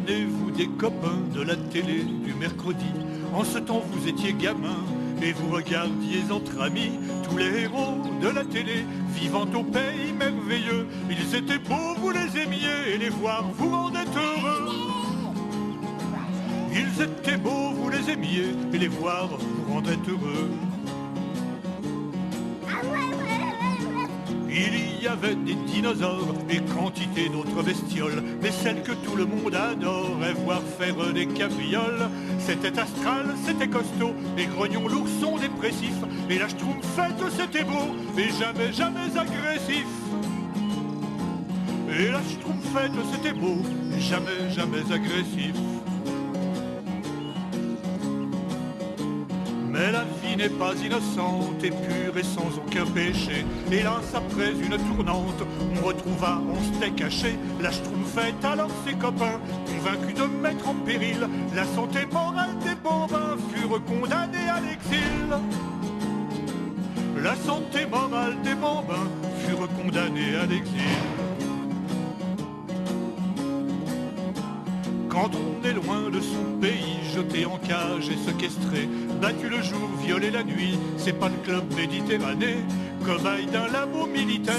souvenez-vous des copains de la télé du mercredi? En ce temps vous étiez gamin et vous regardiez entre amis tous les héros de la télé vivant au pays merveilleux. Ils étaient beaux, vous les aimiez et les voir vous rendait heureux. Ils étaient beaux, vous les aimiez et les voir vous rendait heureux. Il y avait des dinosaures et quantité d'autres bestioles, mais celle que tout le monde adorait voir faire des cabrioles, c'était Astral, c'était costaud, et Grognon l'ourson dépressif, et la Schtroumpfette c'était beau, et jamais, jamais agressif. Et la Schtroumpfette c'était beau, et jamais, jamais agressif. Mais la vie n'est pas innocente et pure et sans aucun péché. Hélas, après une tournante, on retrouva, on s'était caché la Schtroumpfette, alors ses copains, convaincus de mettre en péril la santé morale des bambins, furent condamnés à l'exil. La santé morale des bambins furent condamnés à l'exil. Quand on est loin de son pays, jeté en cage et séquestré, battu le jour, violé la nuit, c'est pas le club Méditerranée. Cobaye d'un labo militaire,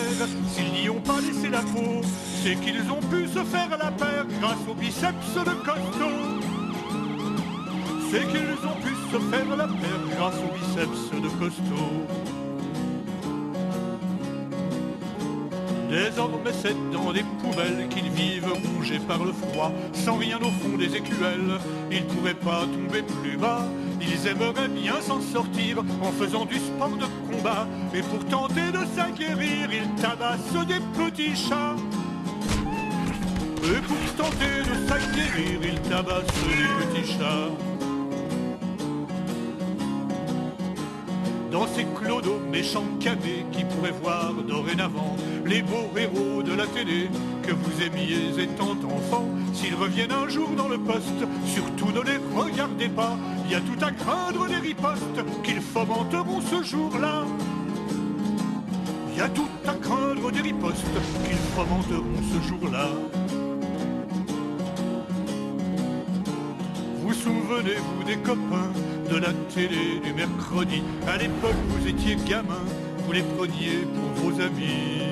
s'ils n'y ont pas laissé la peau, c'est qu'ils ont pu se faire la paire grâce au biceps de costaud. C'est qu'ils ont pu se faire la paire grâce au biceps de costaud. Désormais c'est dans des poubelles qu'ils vivent rongés par le froid, sans rien au fond des écuelles, ils pourraient pas tomber plus bas. Ils aimeraient bien s'en sortir en faisant du sport de combat, et pour tenter de s'aguerrir, ils tabassent des petits chats. Et pour tenter de s'aguerrir, ils tabassent des petits chats. Dans ces clodos méchants canets qui pourraient voir dorénavant les beaux héros de la télé que vous aimiez étant enfant, s'ils reviennent un jour dans le poste, surtout ne les regardez pas, il y a tout à craindre des ripostes qu'ils fomenteront ce jour-là. Il y a tout à craindre des ripostes qu'ils fomenteront ce jour-là. Vous souvenez-vous des copains de la télé du mercredi? À l'époque vous étiez gamin, vous les preniez pour vos amis.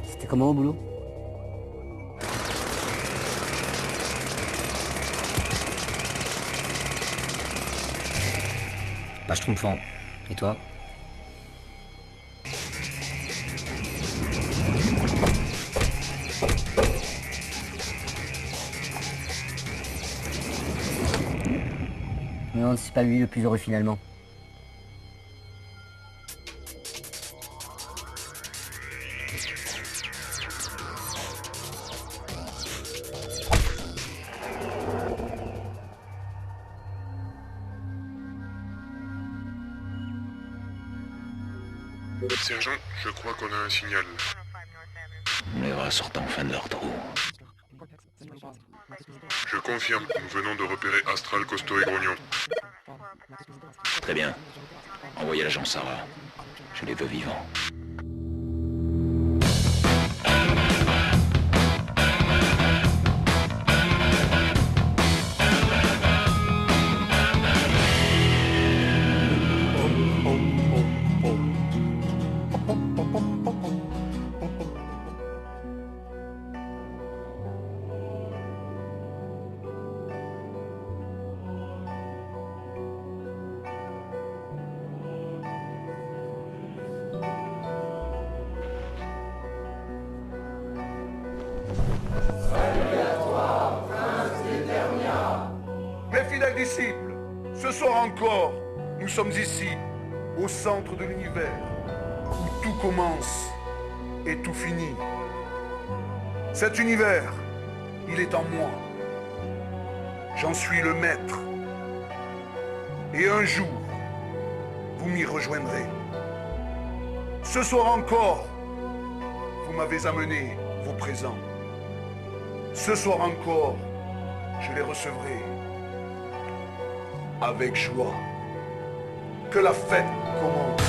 C'était comment au boulot? Pas schtroumpfant. Et toi? Je me demande si c'est pas lui le plus heureux finalement. Sergent, je crois qu'on a un signal. Les rats sortent enfin de leur trou. Je confirme, nous venons de repérer Astral, Costaud et Grognon. Très bien. Envoyez l'agent Sarah. Je les veux vivants. Mes fidèles disciples, ce soir encore, nous sommes ici, au centre de l'univers, où tout commence et tout finit. Cet univers, il est en moi. J'en suis le maître. Et un jour, vous m'y rejoindrez. Ce soir encore, vous m'avez amené vos présents. Ce soir encore, je les recevrai avec joie. Que la fête commence.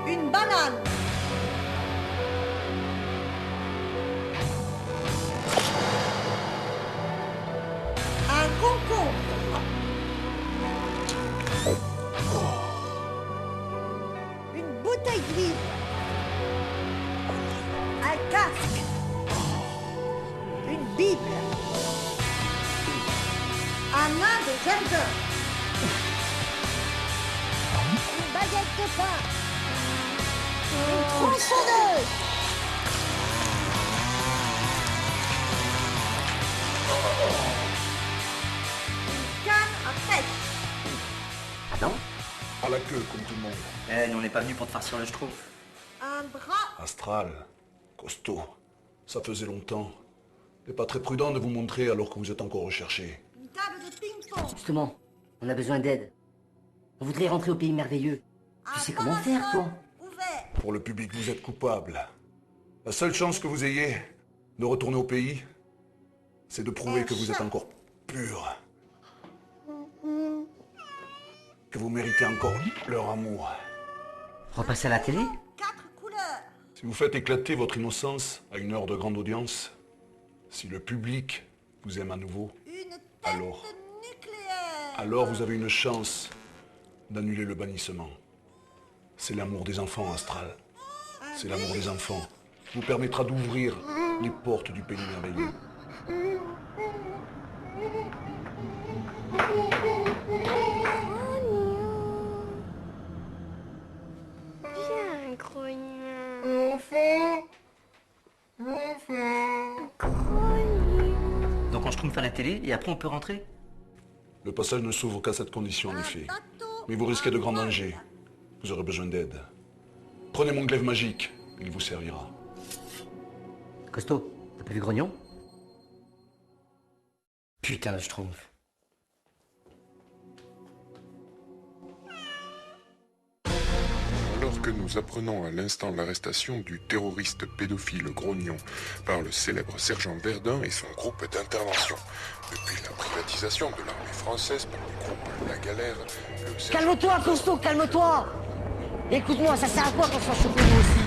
Une banane. Un concombre. Une bouteille d'huile. Un casque. Une Bible. Un nain de jardin. Une baguette de pain. Une tronçonneuse. Une canne à pêche. Ah non? À la queue, comme tout le monde. Nous on n'est pas venus pour te farcir le schtroumpf. Un drap. Astral, costaud, ça faisait longtemps. C'est pas très prudent de vous montrer alors que vous êtes encore recherché. Une table de ping-pong. Justement, on a besoin d'aide. On voudrait rentrer au pays merveilleux. Tu sais comment faire, toi? Ouvert. Pour le public, vous êtes coupable. La seule chance que vous ayez de retourner au pays, c'est de prouver que vous êtes encore pur. Que vous méritez encore leur amour. Repasser à la télé? 4 couleurs. Si vous faites éclater votre innocence à une heure de grande audience, si le public vous aime à nouveau, Une tête Alors. nucléaire. alors vous avez une chance d'annuler le bannissement. C'est l'amour des enfants, Astral. C'est l'amour des enfants qui vous permettra d'ouvrir les portes du pays merveilleux. Viens, grognon. Grognon. Donc on schtroumpf à la télé et après on peut rentrer? Le passage ne s'ouvre qu'à cette condition, en effet. Bateau. Mais vous risquez de grands dangers. Vous aurez besoin d'aide. Prenez mon glaive magique, il vous servira. Costaud, t'as pas vu Grognon? Putain de schtroumpf. Alors que nous apprenons à l'instant l'arrestation du terroriste pédophile Grognon par le célèbre sergent Verdun et son groupe d'intervention. Depuis la privatisation de l'armée française par le groupe La Galère, le sergent... Calme-toi, Costaud, calme-toi! Écoute-moi, ça sert à quoi qu'on soit choqué nous aussi?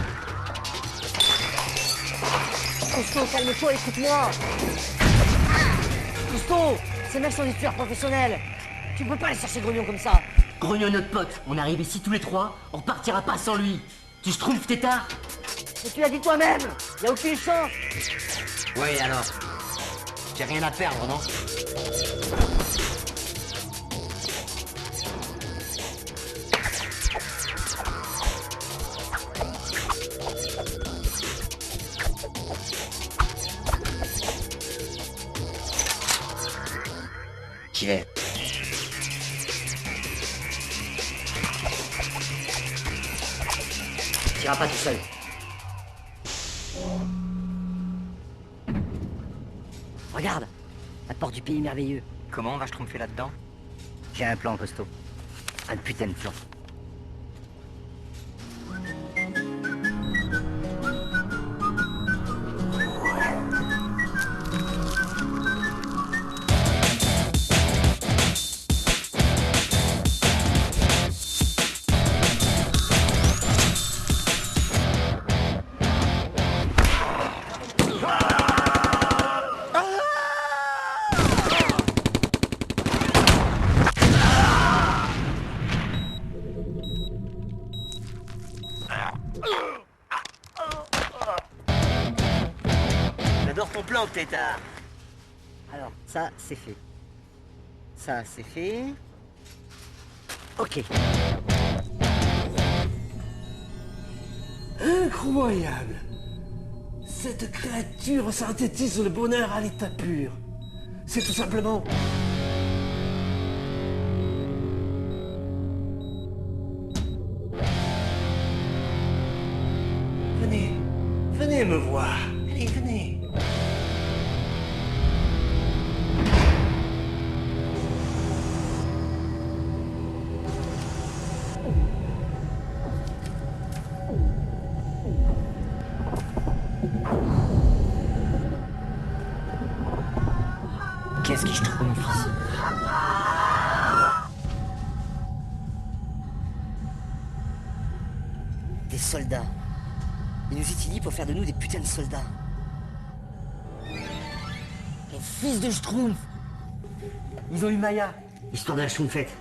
Costaud, calme-toi, écoute-moi! Costaud, ces mecs sont des tueurs professionnels! Tu peux pas aller chercher Grognon comme ça! Grognon est notre pote, on arrive ici tous les trois, on partira pas sans lui! Tu schtroumpf, tétard? Mais tu l'as dit toi-même! Y a aucune chance! Ouais, alors? J'ai rien à perdre, non? J'y vais. Tu iras pas tout seul. Regarde, la porte du pays merveilleux. Comment on va schtroumpfer là-dedans? J'ai un plan, Costaud. Un putain de plan. J'adore ton plan, tétard. Alors, ça, c'est fait. Ça, c'est fait. Ok. Incroyable! Cette créature synthétise le bonheur à l'état pur. C'est tout simplement... Venez, venez me voir. Allez, venez. Qu'est-ce qui schtroumpf ici? Des soldats. Ils nous étudient pour faire de nous des putains de soldats. Les fils de schtroumpf! Ils ont eu Maya, histoire de la schtroumpfette.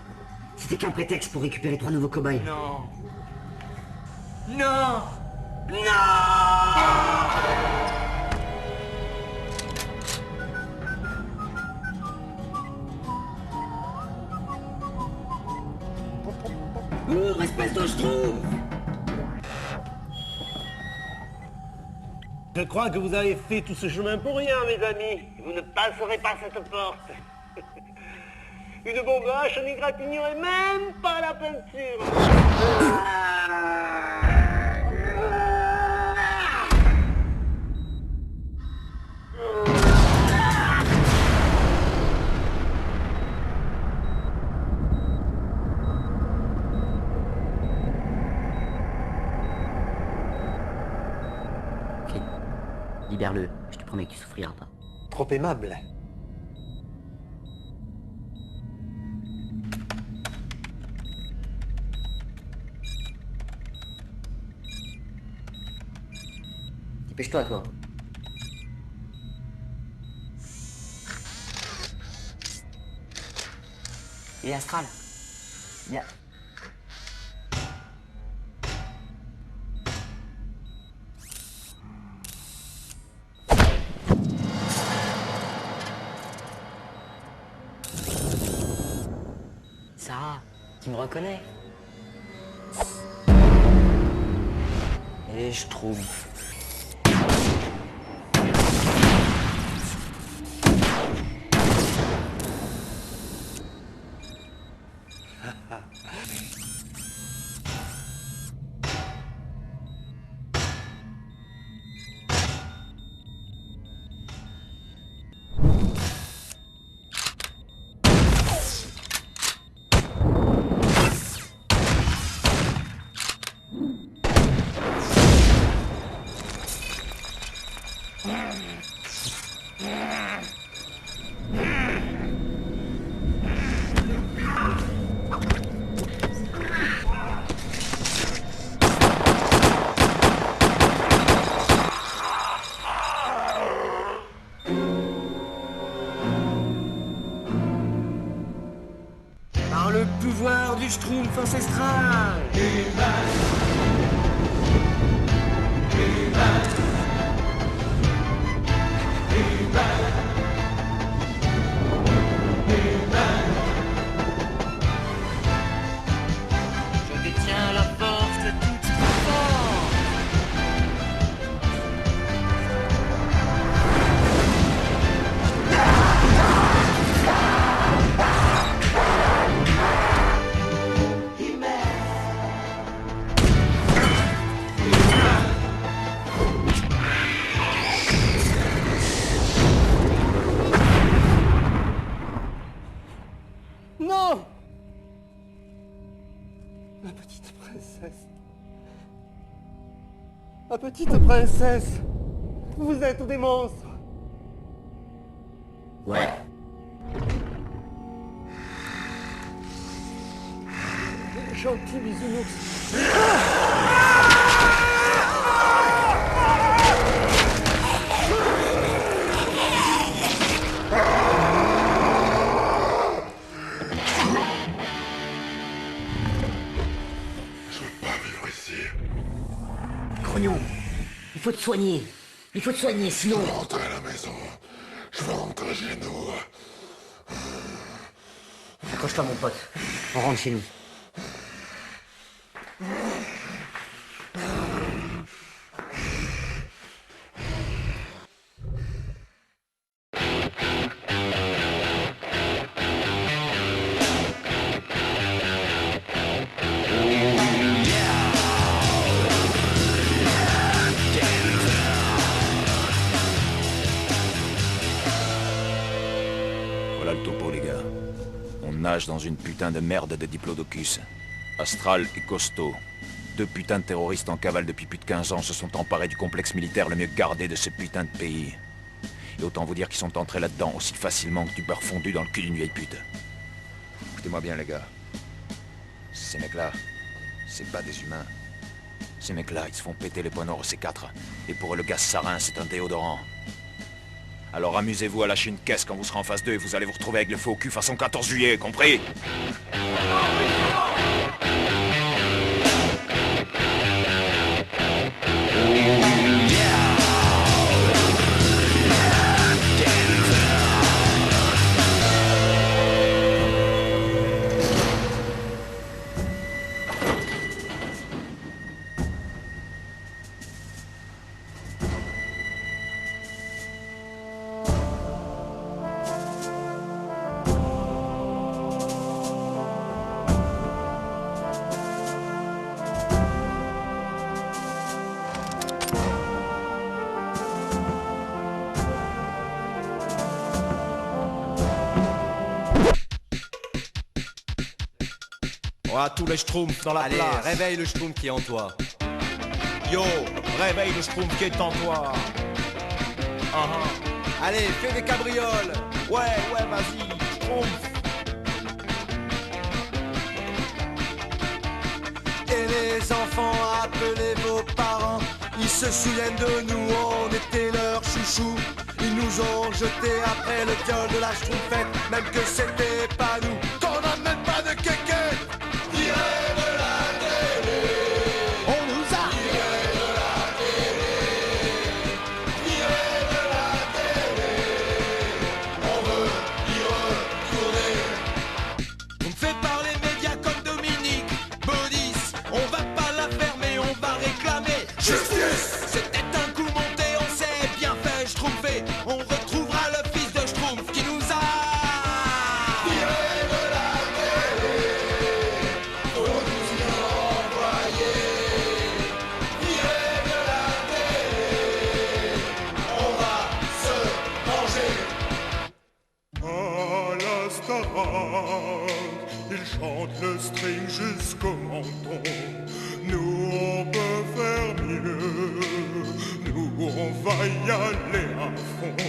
C'était qu'un prétexte pour récupérer 3 nouveaux cobayes. Non. Non! Non! Espèce de schtroumpf! Je crois que vous avez fait tout ce chemin pour rien, mes amis. Vous ne passerez pas cette porte. Une bombe H n'égratignerait même pas la peinture. Ok. Libère-le. Je te promets que tu souffriras pas. Trop aimable. Dépêche-toi, toi. Il est astral. Bien. Sarah, tu me reconnais? Et je trouve. Par le pouvoir du Schtroumpf ancestral. Je détiens la force de toute force. Non! Ma petite princesse. Ma petite princesse. Vous êtes des monstres. Ouais. Gentil bisounours. Grognon, il faut te soigner. Il faut te soigner, sinon... Je veux rentrer à la maison. Je veux rentrer chez nous. Accroche-toi, mon pote. On rentre chez nous. Voilà le topo, les gars. On nage dans une putain de merde de diplodocus. Astral et costaud. 2 putains de terroristes en cavale depuis plus de 15 ans se sont emparés du complexe militaire le mieux gardé de ce putain de pays. Et autant vous dire qu'ils sont entrés là-dedans aussi facilement que du beurre fondu dans le cul d'une vieille pute. Écoutez-moi bien, les gars. Ces mecs-là, c'est pas des humains. Ces mecs-là, ils se font péter les poings noirs au C4. Et pour eux, le gaz sarin, c'est un déodorant. Alors amusez-vous à lâcher une caisse quand vous serez en face d'eux et vous allez vous retrouver avec le feu au cul façon 14 juillet, compris? Voilà tous les schtroumpfs dans la Allez, place. réveille le schtroumpf qui est en toi. Yo, réveille le schtroumpf qui est en toi. Allez, fais des cabrioles. Ouais, vas-y, schtroumpf. Et les enfants, appelez vos parents. Ils se souviennent de nous, on était leurs chouchous. Ils nous ont jetés après le viol de la schtroumpfette. Même que c'était pas nous, qu'on n'a même pas de kéké. Virez de la télé. On nous a Virez de la télé. Virez de la télé. On veut y retourner. On fait par les médias comme Dominique Baudis. On va pas la fermer, on va réclamer justice. C'était un coup monté, on s'est bien fait schtroumpfer. On retrouvera le fils de Schtroumpf qui nous a viré de la télé. Faut nous y renvoyer. Viré de la télé. On va se manger. À la Starac, ils chantent le string jusqu'au menton. Nous, on peut faire mieux. Nous, on va y aller à fond.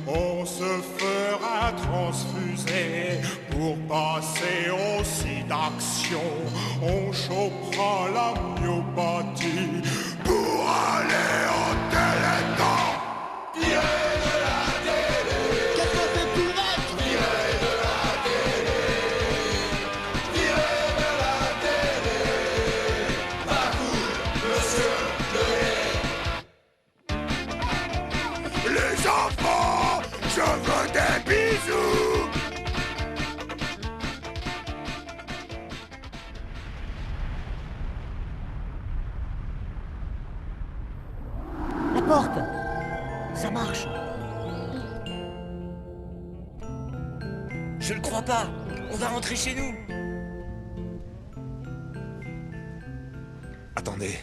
On se fera transfuser pour passer aussi d'action. On chopera la myopathie pour aller au téléthon. Viré de la télé. Qu'est-ce qu'on fait pour être? Viré de la télé. Viré de la télé. Pas cool, monsieur le Les enfants, je veux des bisous. La porte! Ça marche! Je ne crois pas. On va rentrer chez nous. Attendez.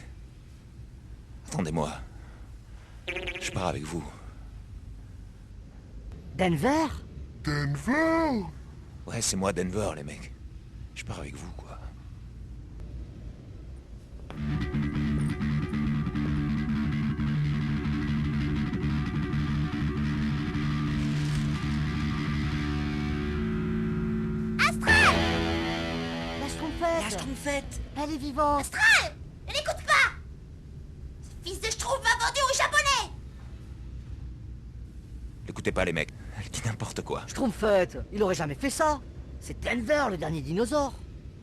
Attendez-moi. Je pars avec vous. Denver? Denver? Ouais, c'est moi Denver, les mecs. Je pars avec vous, quoi. La Schtroumpfette! La Schtroumpfette. Elle est vivante! Astral, ne l'écoute pas. Ce fils de Schtroumpf m'a vendu aux Japonais. L'écoutez pas, les mecs. Elle dit n'importe quoi. Schtroumpfette! Il aurait jamais fait ça! C'est Denver, le dernier dinosaure!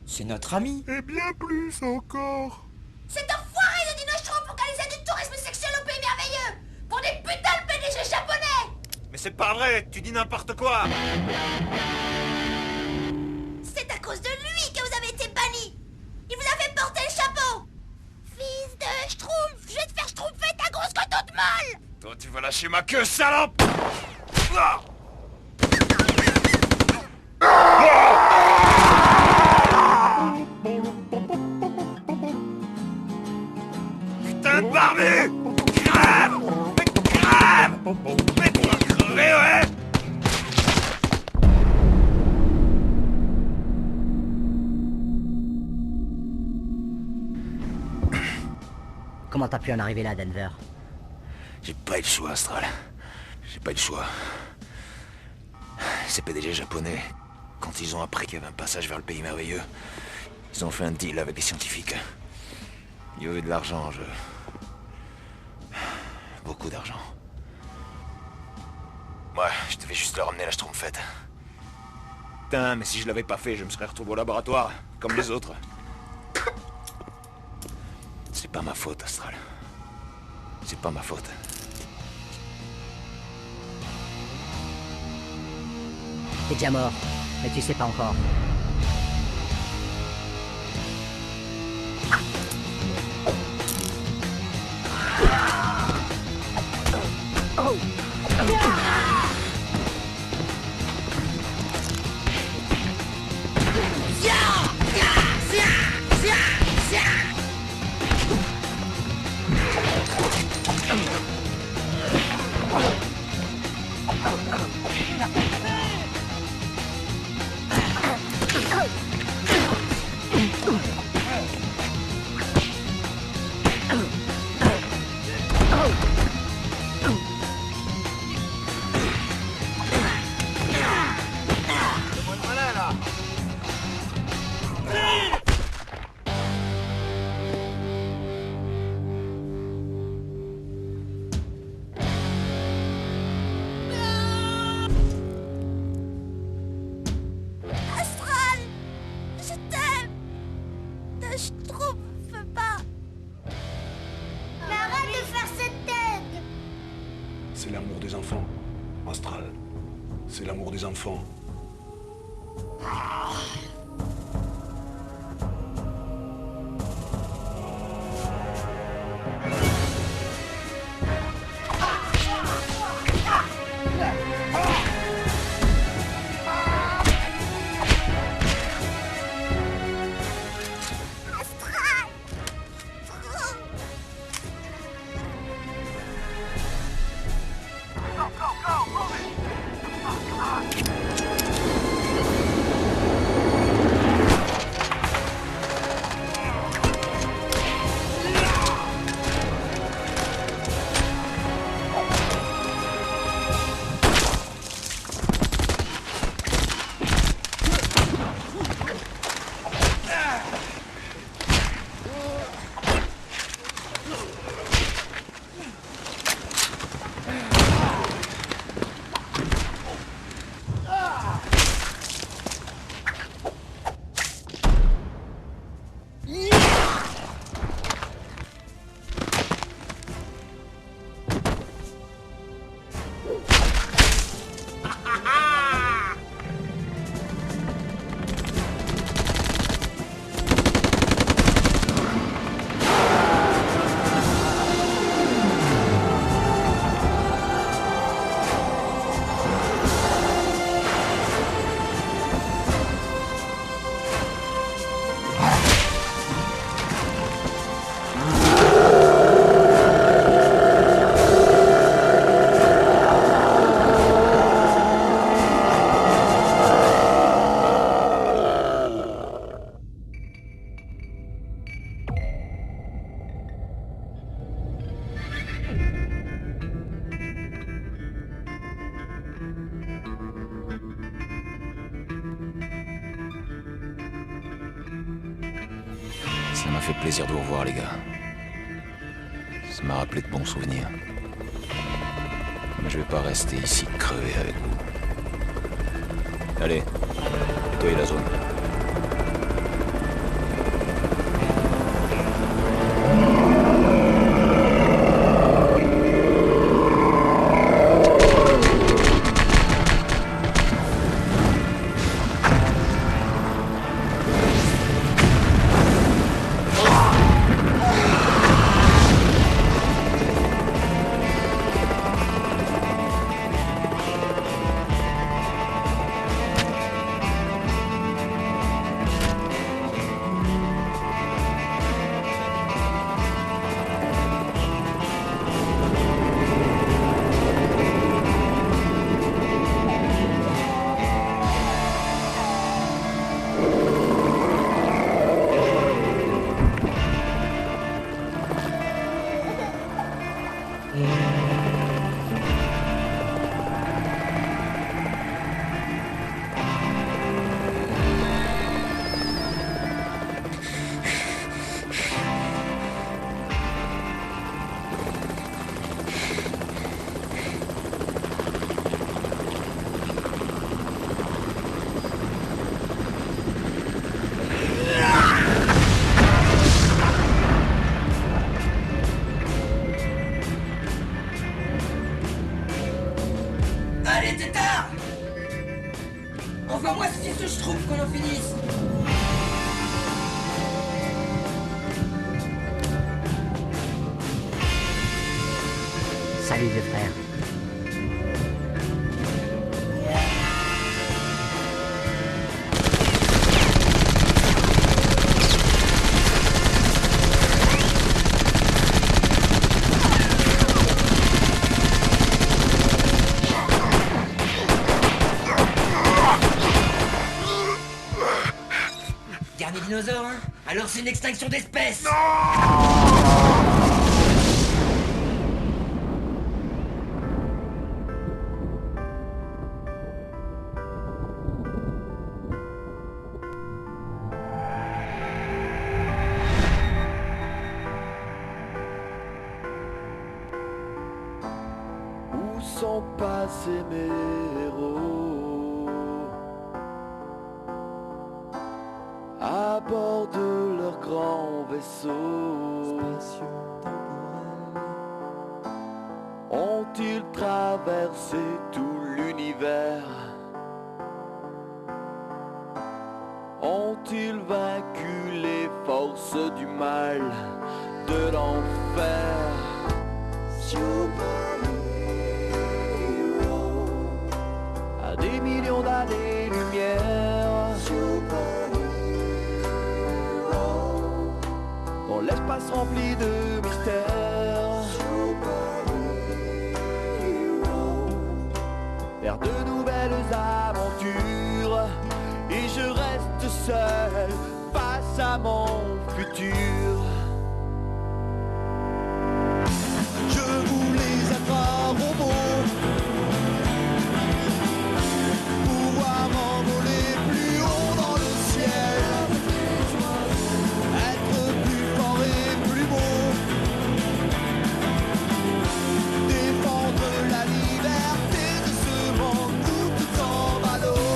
C'est notre ami. Et bien plus encore. Cet enfoiré de Dino Schtroumpf organisait du tourisme sexuel au pays merveilleux pour des putains de PDG japonais. Mais c'est pas vrai, tu dis n'importe quoi. C'est à cause de lui que vous avez été banni. Il vous a fait porter le chapeau. Fils de Schtroumpf, je vais te faire Schtroumpfer ta grosse cotote molle. Toi, tu vas lâcher ma queue, salope. Ah. Putain de barbu! Crève! Mais crève! Mais tu vas crever, ouais! Comment t'as pu en arriver là, Denver? J'ai pas eu le choix, Astral. J'ai pas eu le choix. Ces PDG japonais, quand ils ont appris qu'il y avait un passage vers le pays merveilleux, ils ont fait un deal avec les scientifiques. Il y a eu de l'argent, beaucoup d'argent. Ouais, je devais juste leur ramener la Schtroumpfette. Putain, mais si je l'avais pas fait, je me serais retrouvé au laboratoire, comme les autres. C'est pas ma faute, Astral. C'est pas ma faute. T'es déjà mort, mais tu sais pas encore. Astral, je t'aime. Ne Schtroumpf pas. Mais arrête de faire cette tête. C'est l'amour des enfants, Astral. C'est l'amour des enfants. Astral. Ça m'a fait plaisir de vous revoir, les gars. Ça m'a rappelé de bons souvenirs. Mais je vais pas rester ici crever avec vous. Allez, nettoyez la zone. Envoie-moi ce schtroumpf qu'on en finisse. Salut vieux frère. Dernier dinosaure, hein? Alors c'est une extinction d'espèces. Où sont passés mes héros à bord de leur grand vaisseau? Ont-ils traversé tout l'univers? Ont-ils vaincu les forces du mal, de l'enfer? À des millions d'années-lumière, dans l'espace rempli de mystères, vers de nouvelles aventures, et je reste seul face à mon futur. Je voulais être un robot, pouvoir m'envoler plus haut dans le ciel, être plus fort et plus beau, défendre la liberté de ce monde où tout en va l'eau.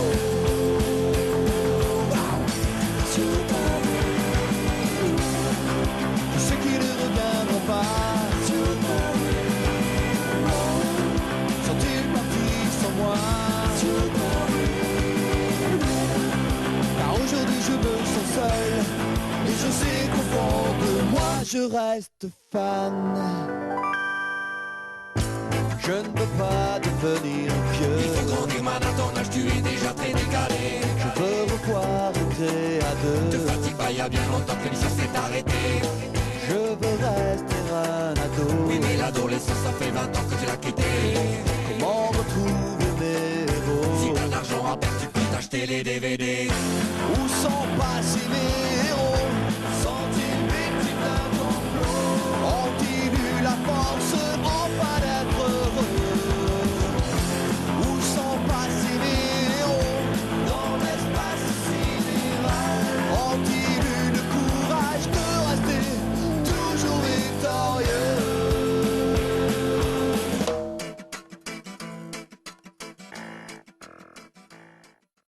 Ceux qui ne reviendront pas sont-ils partis sans moi? Car aujourd'hui je me sens seul, et je sais qu'au fond de moi je reste fan. Je ne veux pas devenir vieux. Il faut grandir maintenant, ton âge tu es déjà très décalé. Je veux revoir rentrer à deux. Te fatigue pas, il y a bien longtemps que l'émission s'est arrêtée. Je veux rester un ado. Oui mais l'adolescence ça fait 20 ans que tu l'as quitté. Comment retrouver mes héros? Si t'as de l'argent à perdre tu peux t'acheter les DVD. Où sont passés mes héros? Sont-ils victimes d'un